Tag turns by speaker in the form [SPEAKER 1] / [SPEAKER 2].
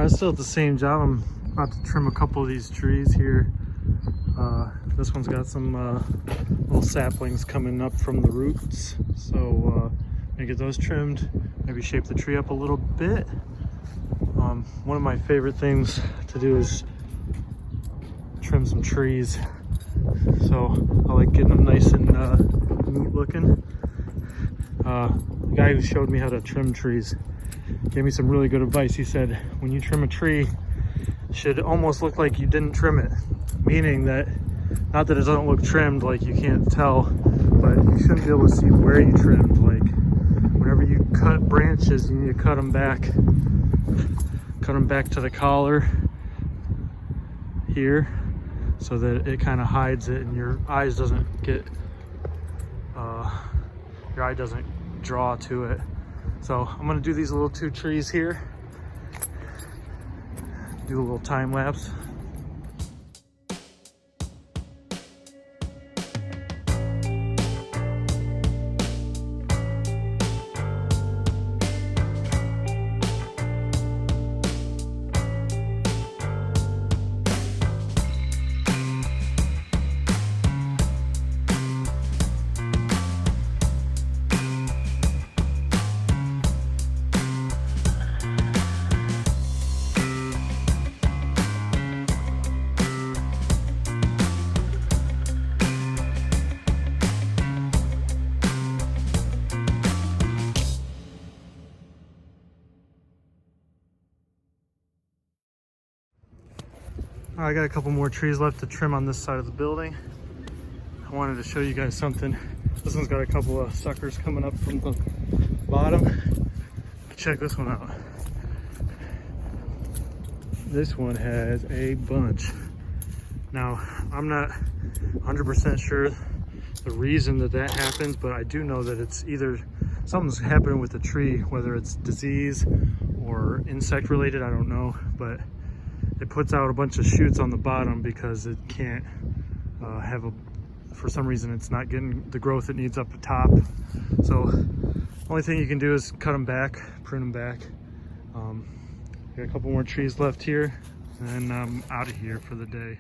[SPEAKER 1] Still at the same job. I'm about to trim a couple of these trees here. This one's got some little saplings coming up from the roots, so gonna get those trimmed, maybe shape the tree up a little bit. One of my favorite things to do is trim some trees, so I like getting them nice and neat looking. The guy who showed me how to trim trees gave me some really good advice. He said when you trim a tree, it should almost look like you didn't trim it, meaning that not that it doesn't look trimmed, like you can't tell, but you shouldn't be able to see where you trimmed. Like whenever you cut branches, you need to cut them back to the collar here, so that it kind of hides it and your eyes doesn't get your eye doesn't draw to it. So I'm gonna do these little 2 trees here, do a little time lapse. I got a couple more trees left to trim on this side of the building. I wanted to show you guys something. This one's got a couple of suckers coming up from the bottom. Check this one out. This one has a bunch. Now, I'm not 100% sure the reason that happens, but I do know that it's either something's happening with the tree, whether it's disease or insect related, I don't know, but it puts out a bunch of shoots on the bottom because it can't for some reason it's not getting the growth it needs up the top. So only thing you can do is cut them back, prune them back. Got a couple more trees left here, and then I'm out of here for the day.